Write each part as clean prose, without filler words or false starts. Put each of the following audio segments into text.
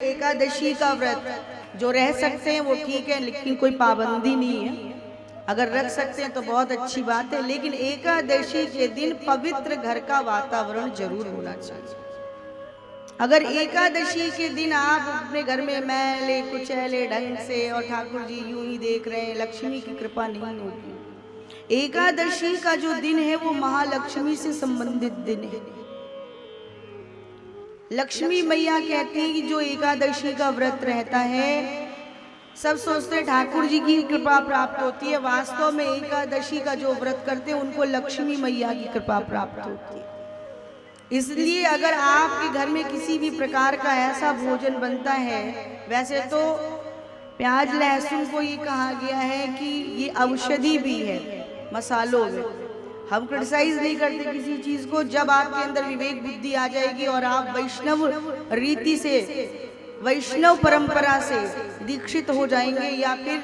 एकादशी का व्रत जो रह सकते हैं वो ठीक है, लेकिन कोई पाबंदी नहीं है। अगर रख सकते हैं तो बहुत अच्छी बात है, लेकिन एकादशी के दिन पवित्र घर का वातावरण जरूर होना चाहिए। अगर एकादशी के दिन आप अपने घर में मैले कुचैले ढंग से और ठाकुर जी यूं ही देख रहे हैं, लक्ष्मी की कृपा नहीं होगी। एकादशी का जो दिन है वो महालक्ष्मी से संबंधित दिन है। लक्ष्मी मैया कहती है कि जो एकादशी का व्रत रहता है, सब सोचते हैं ठाकुर जी की कृपा प्राप्त होती है। वास्तव में एकादशी का जो व्रत करते हैं उनको लक्ष्मी मैया की कृपा प्राप्त होती है। इसलिए अगर आपके घर में किसी भी प्रकार का ऐसा भोजन बनता है, वैसे तो प्याज लहसुन को ये कहा गया है कि ये औषधि भी है मसालों में। हम क्रिटिसाइज नहीं करते किसी चीज को। जब आपके अंदर विवेक बुद्धि आ जाएगी और आप वैष्णव रीति से, वैष्णव परंपरा से दीक्षित हो जाएंगे, या फिर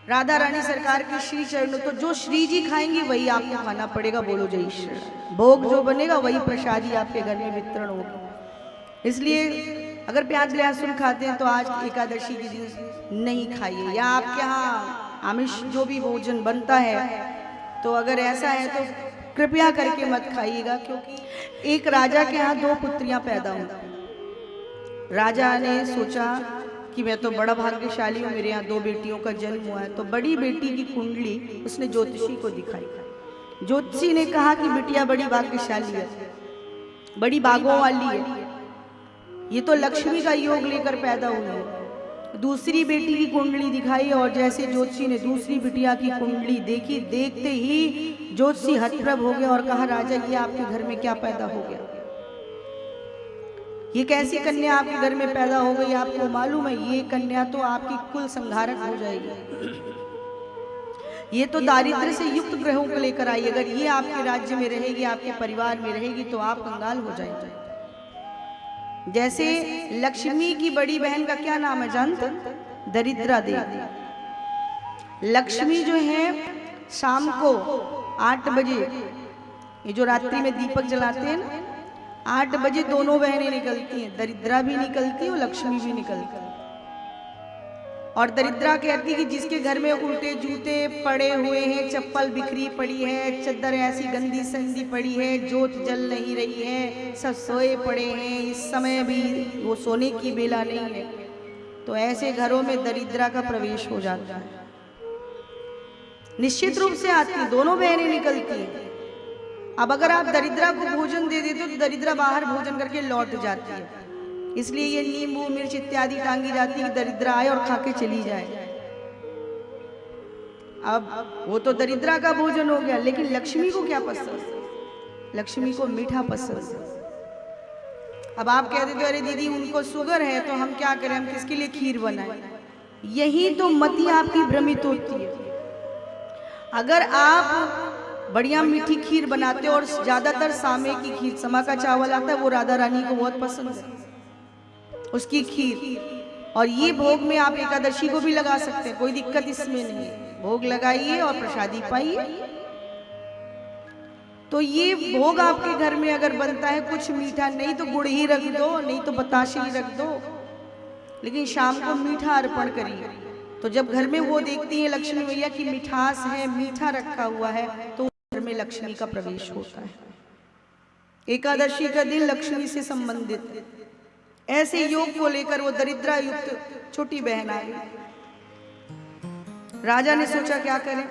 राधा रानी सरकार की श्री चरणों, तो जो श्री जी खाएंगे वही आपको खाना पड़ेगा। बोलो जय श्री। भोग जो बनेगा वही प्रसादी आपके घर में वितरण होगी। इसलिए अगर प्याज लहसुन खाते हैं तो आज एकादशी के दिन नहीं खाइए, या आपके यहाँ आमिष जो भी भोजन बनता है तो अगर ऐसा है तो कृपया करके मत खाइएगा। क्योंकि एक राजा के यहाँ 2 पुत्रियां पैदा हुई। राजा ने सोचा कि मैं तो बड़ा भाग्यशाली हूँ, मेरे यहाँ 2 बेटियों का जन्म हुआ है। तो बड़ी बेटी की कुंडली उसने ज्योतिषी को दिखाई। ज्योतिषी ने कहा कि बिटिया बड़ी भाग्यशाली है, बड़ी भागों वाली है, ये तो लक्ष्मी का योग लेकर पैदा हुई है। दूसरी बेटी की कुंडली दिखाई और जैसे ज्योतिषी ने दूसरी बिटिया की कुंडली देखी, देखते ही ज्योतिषी हतप्रभ हो गया और कहा, राजा ये आपके घर में क्या पैदा हो गया? ये कैसी कन्या आपके घर में पैदा हो गई? आपको मालूम है ये कन्या तो आपकी कुल संहारक हो जाएगी। ये तो दारिद्र्य से युक्त ग्रहों को लेकर आई। अगर ये आपके राज्य में रहेगी, आपके परिवार में रहेगी, तो आप कंगाल हो जाएंगे। जैसे लक्ष्मी की बड़ी बहन का क्या नाम है जानते? दरिद्रा देवी। लक्ष्मी जो है शाम को 8 बजे, ये जो रात्रि में दीपक जलाते हैं ना, 8 बजे दोनों बहनें निकलती हैं। दरिद्रा भी निकलती है और लक्ष्मी भी निकलती है। और दरिद्रा कहती है कि जिसके घर में उल्टे जूते पड़े हुए हैं, चप्पल बिखरी पड़ी है, चद्दर ऐसी गंदी संदी पड़ी है, जोत जल नहीं रही है, सब सोए पड़े हैं, इस समय भी वो सोने की बेला नहीं है, तो ऐसे घरों में दरिद्रा का प्रवेश हो जाता है। निश्चित रूप से आती, दोनों बहनें निकलती हैं। अब अगर आप दरिद्रा को भोजन दे देते हो तो दरिद्रा बाहर भोजन करके लौट जाती है। इसलिए ये नींबू मिर्च इत्यादि टांगी जाती है कि दरिद्रा आए और खा के चली जाए। अब वो तो दरिद्रा का भोजन हो गया, लेकिन लक्ष्मी को क्या पसंद? लक्ष्मी को मीठा पसंद। अब आप कह देते हो अरे दीदी उनको शुगर है तो हम क्या करें, हम किसके लिए खीर बनाएं? यही तो मति आपकी भ्रमित होती है। अगर आप बढ़िया मीठी खीर बनाते हो, और ज्यादातर सामे की खीर, समा का चावल आता है, वो राधा रानी को बहुत पसंद है उसकी खीर, और ये भोग में आप एकादशी को भी लगा सकते हैं, कोई दिक्कत इसमें नहीं है। भोग लगाइए और प्रसादी पाइए। तो ये भोग आपके घर में अगर बनता है कुछ मीठा, नहीं तो गुड़ ही रख दो, नहीं तो बताशे ही रख दो, लेकिन शाम को मीठा अर्पण करिए। तो जब घर में वो देखती है लक्ष्मी मैया की मिठास है, मीठा रखा हुआ है, तो घर में लक्ष्मी का प्रवेश होता है। एकादशी का दिन लक्ष्मी से संबंधित ऐसे योग को लेकर वो दरिद्रा युक्त छोटी बहन आई। राजा ने सोचा क्या करें।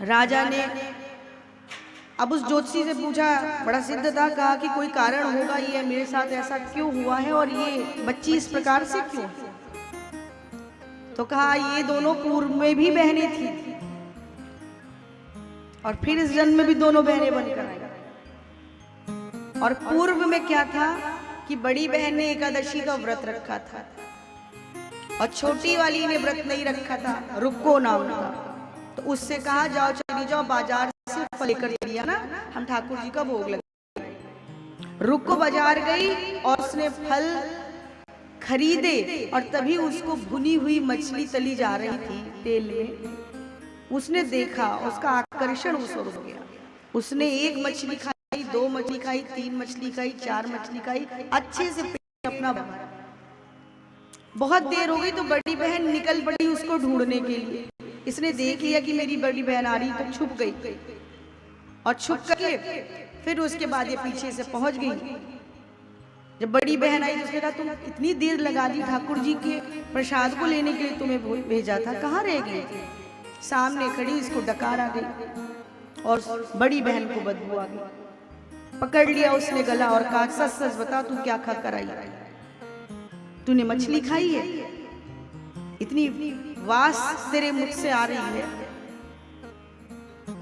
राजा ने अब उस ज्योतिषी से पूछा, बड़ा सिद्ध था, कहा कि कोई कारण होगा, ये मेरे साथ ऐसा क्यों हुआ है और ये बच्ची इस प्रकार से क्यों? तो कहा ये दोनों पूर्व में भी बहनें थी और फिर इस जन्म में भी दोनों बहनें बनकर आई। और पूर्व में क्या था कि बड़ी बहन ने एकादशी का व्रत रखा था और छोटी वाली ने व्रत नहीं रखा था, रुक्को नाम था। तो उससे कहा जाओ चली जाओ बाजार से फल लेकर चलिए ना, हम ठाकुर जी का भोग लगाएंगे। रुक्को बाजार गई और उसने फल खरीदे और तभी उसको भुनी हुई मछली तली जा रही थी तेल में। उसने देखा, उसका आकर्षण उस ओर हो गया। उसने 1 मछली खाई, 2 मछली खाई, 3 मछली खाई, 4 मछली खाई, अच्छे से पेट अपना भरा। बहुत देर हो गई तो बड़ी बहन निकल पड़ी उसको ढूंढने के लिए। इसने देख लिया कि मेरी बड़ी बहन आ रही तो छुप गई और छुप करके फिर उसके बाद ये पीछे से पहुंच गई। जब बड़ी बहन आई तो उसने कहा तुम इतनी देर लगा दी, ठाकुर जी के प्रसाद को लेने के लिए तुम्हें भेजा था, कहाँ रह गई? सामने खड़ी इसको डकार आ गई और बड़ी बहन को बदबू आ गई। पकड़ लिया उसने गला और कहा सच सच बता तू क्या खा कर आई? तूने मछली खाई है? इतनी वास तेरे मुख से आ रही है।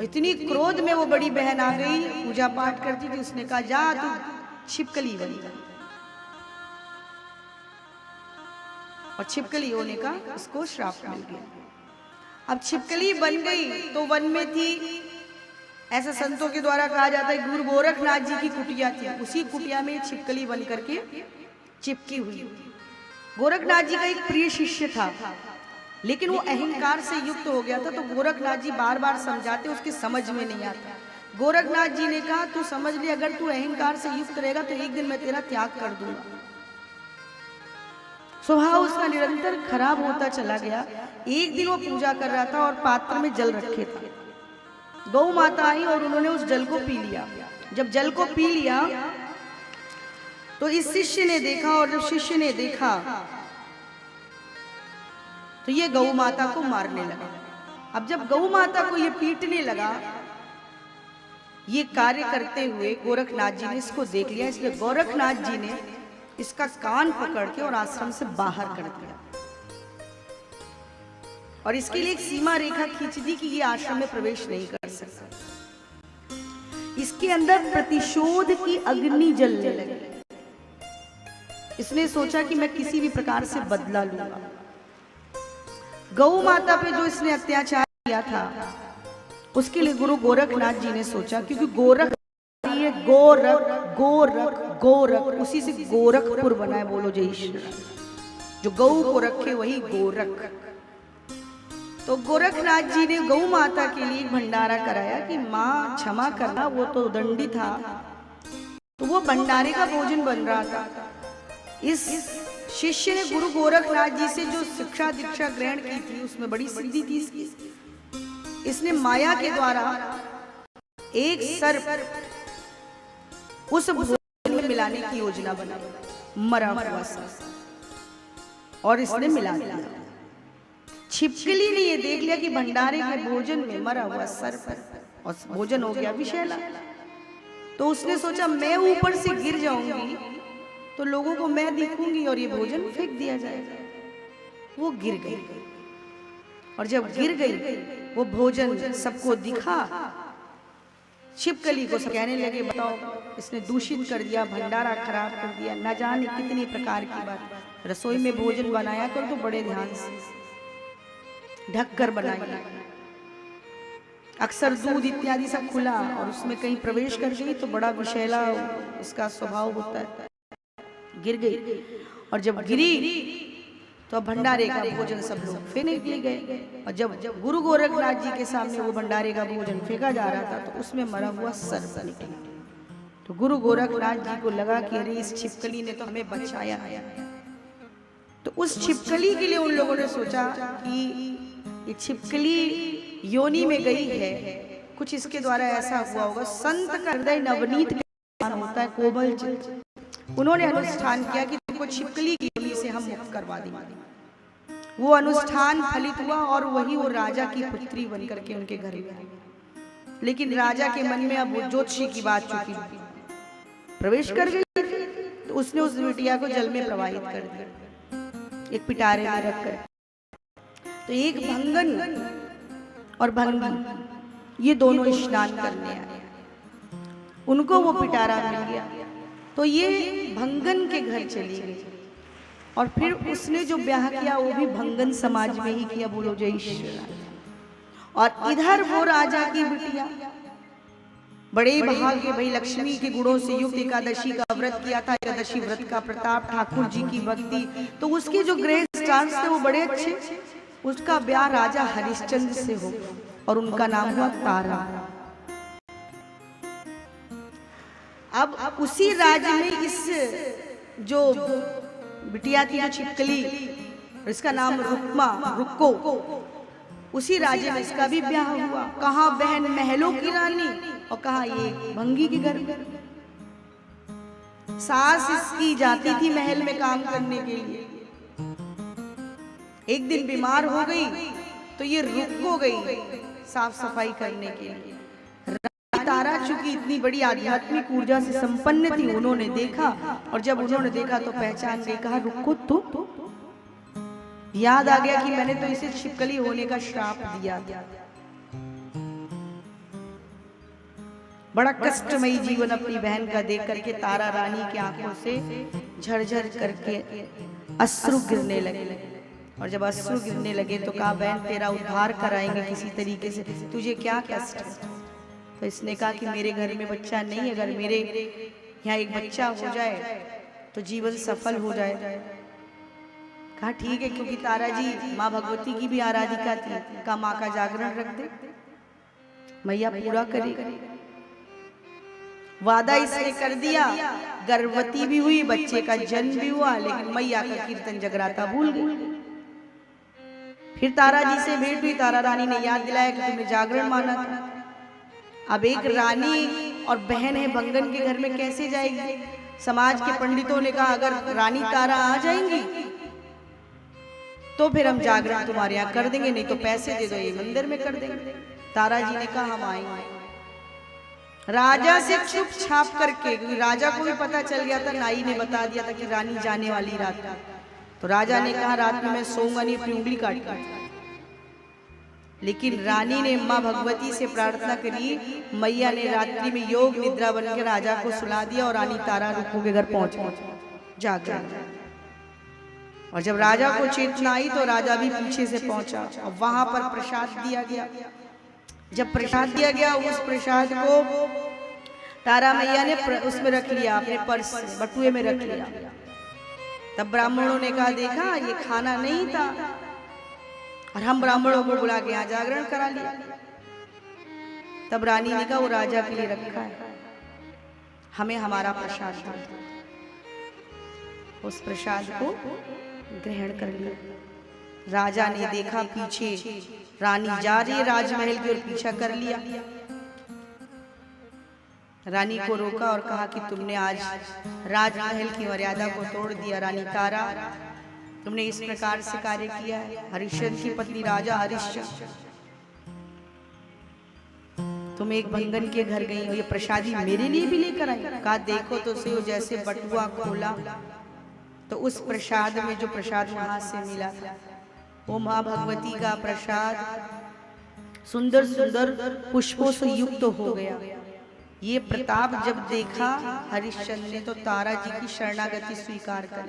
इतनी क्रोध में वो बड़ी बहन आ गई, पूजा पाठ करती थी। उसने कहा जा तू छिपकली बन जा। और छिपकली होने का उसको श्राप मिल गया। अब छिपकली बन गई तो वन में थी, ऐसा संतों के द्वारा कहा जाता है गुरु गोरखनाथ जी की कुटिया थी, उसी कुटिया में छिपकली बन करके चिपकी हुई। गोरखनाथ जी का एक प्रिय शिष्य था, लेकिन वो अहंकार से युक्त हो गया था। तो गोरखनाथ जी बार बार समझाते, उसके समझ में नहीं आता। गोरखनाथ जी ने कहा तू समझ ले, अगर तू अहंकार से युक्त रहेगा तो एक दिन मैं तेरा त्याग कर दूंगा। स्वभाव उसका निरंतर खराब होता चला गया। एक दिन वो पूजा कर रहा था और पात्र में जल रखे था। गौ माता आई और उन्होंने उस जल को पी लिया। जब जल को पी लिया तो इस शिष्य ने देखा, और जब शिष्य ने देखा तो ये गौ माता को मारने लगा। अब जब गौ माता को ये पीटने लगा, ये कार्य करते हुए गोरखनाथ जी ने इसको देख लिया। इसलिए गोरखनाथ जी ने इसका कान पकड़ के और आश्रम से बाहर कर दिया और इसके लिए एक सीमा रेखा खींच दी कि ये आश्रम में प्रवेश नहीं कर सकता। इसके अंदर प्रतिशोध की अग्नि जलने लगी। इसने सोचा कि मैं किसी भी प्रकार से बदला लूंगा। गौ माता पे जो इसने अत्याचार किया था उसके लिए गुरु गोरखनाथ जी ने सोचा, क्योंकि गोरख ये गोरख गोरख गोरख उसी से गोरखपुर बना है। बोलो जय श्री राम। जो गौ को रखे वही गोरख। तो गोरखनाथ जी ने गौ माता के लिए भंडारा कराया कि माँ क्षमा करना, वो तो दंडी था। तो वो भंडारे का भोजन बन रहा था। इस शिष्य ने गुरु गोरखनाथ जी से जो शिक्षा दीक्षा ग्रहण की थी उसमें बड़ी सिद्धि थी इसकी। इसने माया के द्वारा एक सर्प उस भोजन में मिलाने की योजना बनाई, मरा हुआ सर्प, और इसने मिला दिया। छिपकली ने ये देख लिया कि भंडारे के भोजन में मरा हुआ सर्प है और भोजन हो गया विषैला। तो उसने सोचा मैं ऊपर से गिर जाऊंगी तो लोगों को मैं दिखूंगी और ये भोजन फेंक दिया जाएगा। वो गिर गई और जब गिर गई वो भोजन सबको दिखा। छिपकली को कहने लगे बताओ इसने दूषित कर दिया, भंडारा खराब कर दिया, न जाने कितनी प्रकार की बात। रसोई में भोजन बनाया कर तो बड़े ध्यान से ढक कर बनाइए। अक्सर दूध इत्यादि सब खुला और उसमें कहीं प्रवेश कर गई तो बड़ा विषैला इसका स्वभाव होता है। गिर गई और जब गिरी तो भंडारे का भोजन सब लोग फेंक ले गए। और जब गुरु गोरखनाथ जी के सामने वो भंडारे का भोजन फेंका जा रहा था तो उसमें मरा हुआ सर्प निकला। तो गुरु गोरखनाथ जी को लगा कि अरे इस छिपकली ने तो हमें बचाया है। तो उस छिपकली के लिए उन लोगों ने सोचा कि ये छिपकली योनि में गई है, कुछ इसके द्वारा ऐसा हुआ होगा। संत का हृदय नवनीत होता है, कोमल चित्त। उन्होंने अनुष्ठान किया कि तुमको छिपकली की योनि से हम मुक्त करवा देंगे। वो अनुष्ठान फलित हुआ और वही वो राजा की पुत्री बनकर के उनके घर में आई। लेकिन राजा के मन में अब वो ज्योतिषी की बात चुकी प्रवेश कर गई। तो उसने उस बिटिया को जल में प्रवाहित कर दिया, एक पिटारे में रखकर। तो एक भंगन और भंगी ये दोनों स्नान करने आए, उनको वो पिटारा मिल गया। तो ये भंगन के घर चली गई और फिर उसने जो ब्याह किया वो भी भंगन समाज में ही किया। बोलो जय श्री राम। और इधर वो राजा की बिटिया बड़े भाग्य भाई लक्ष्मी के गुणों से युक्त एकादशी का व्रत किया था। एकादशी व्रत का प्रताप, ठाकुर जी की भक्ति, तो उसके जो ग्रह स्टार्स थे वो बड़े अच्छे। उसका ब्याह राजा हरिश्चंद्र से हो और उनका नाम हुआ तारा। अब उसी राज्य में इस जो बिटिया थी जो छिपकली, और इसका नाम रुक्मा, रुक्को। उसी राज्य में इसका भी ब्याह हुआ। कहाँ बहन महलों की रानी और कहाँ ये भंगी के घर में। सास इसकी जाती थी महल में काम करने के लिए। एक दिन बीमार हो गई तो ये रुक गई साफ सफाई करने के लिए। तारा चूंकि इतनी बड़ी आध्यात्मिक ऊर्जा से संपन्न थी, उन्होंने देखा और जब उन्होंने देखा तो पहचान गई। कहा रुको तो याद आ गया कि मैंने तो इसे छिपकली होने का श्राप दिया। बड़ा कष्टमयी जीवन अपनी बहन का देख करके तारा रानी की आंखों से झरझर करके अश्रु गिरने लगे। और जब अश्रु गिरने लगे तो कहा बहन तेरा उद्धार कराएंगे किसी तरीके से, तुझे क्या कष्ट है? तो इसने कहा कि मेरे घर में बच्चा नहीं, अगर मेरे यहाँ एक बच्चा हो जाए तो जीवन सफल हो जाए। कहा ठीक है, क्योंकि तारा जी माँ भगवती की भी आराधिका थी। कहा माँ का जागरण रख दे, मैया पूरा करेगी। वादा इसने कर दिया, गर्भवती भी हुई, बच्चे का जन्म भी हुआ, लेकिन मैया का कीर्तन जगराता भूल गई। फिर तारा जी से भेंट हुई। तारा रानी ने याद दिलाया कि तुमने जागरण माना था। अब एक रानी और बहन है भंगन के घर में कैसे जाएगी? समाज के पंडितों ने कहा अगर रानी तारा आ जाएंगी तो फिर हम जागरण तुम्हारे यहाँ कर देंगे, नहीं तो पैसे दे दो, ये मंदिर में कर देंगे। तारा जी ने कहा हम आएंगे। राजा से छुप छाप करके, क्योंकि राजा को भी पता चल गया था, नाई ने बता दिया था कि रानी जाने वाली रात का। तो राजा ने कहा रात में मैं सोऊंगा नहीं, अपनी उंगली काटूंगा। लेकिन रानी ने माँ भगवती से प्रार्थना करी। मैया ने रात्रि में योग निद्रा बनकर राजा को सुला दिया और रानी तारा रुक्को के घर पहुंच गई जागरण। और जब राजा को चेतना आई तो राजा भी पीछे से पहुंचा और वहां पर प्रसाद दिया गया। जब प्रसाद दिया गया, उस प्रसाद को तारा मैया ने उसमें रख लिया, अपने पर्स में बटुए में रख लिया। तब ब्राह्मणों ने कहा देखा ये खाना नहीं था, और हम ब्राह्मणों को बुला के यहाँ जागरण करा लिया। तब रानी ने कहा वो राजा के लिए रखा है, हमें हमारा प्रसाद दो। उस प्रसाद को ग्रहण कर लिया। राजा ने देखा पीछे रानी जा रही है राजमहल की, और पीछा कर लिया। रानी को रोका और कहा कि तुमने आज राजमहल की मर्यादा को तोड़ दिया। रानी तारा, तुमने इस प्रकार से कार्य किया है। हरिश्चंद्र की पत्नी राजा हरिश्चंद्र, तुम एक भंगन के घर गई हो, ये प्रसादी मेरे लिए भी लेकर आई। कहा देखो तो सही। जैसे बटुआ खोला तो उस प्रसाद में जो प्रसाद वहां से मिला था वो माँ भगवती का प्रसाद सुंदर सुंदर पुष्पों से युक्त हो गया। ये प्रताप जब देखा हरिश्चंद्र ने तो तारा जी की शरणागति स्वीकार कर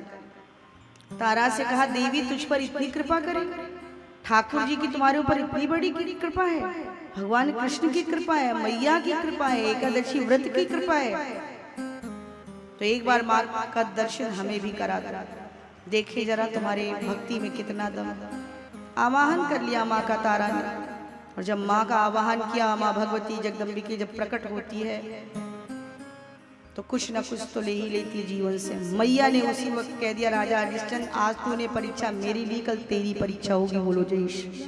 तारा से कहा देवी तुझ पर इतनी कृपा करे, ठाकुर जी की तुम्हारे ऊपर इतनी बड़ी कृपा है, भगवान कृष्ण की कृपा है, मैया की कृपा है, एकादशी व्रत की कृपा है, तो एक बार माँ का दर्शन हमें भी करा दो, देखे जरा तुम्हारे भक्ति में कितना दम। आवाहन कर लिया माँ का तारा ने, और जब माँ का आवाहन किया, माँ भगवती जगदम्बिके जब प्रकट होती है तो कुछ न कुछ तो ले ही लेती जीवन से। मैया ने उसी वक्त कह दिया राजा हरिश्चंद्र आज तूने परीक्षा मेरी ली, कल तेरी परीक्षा होगी। बोलो जय श्री।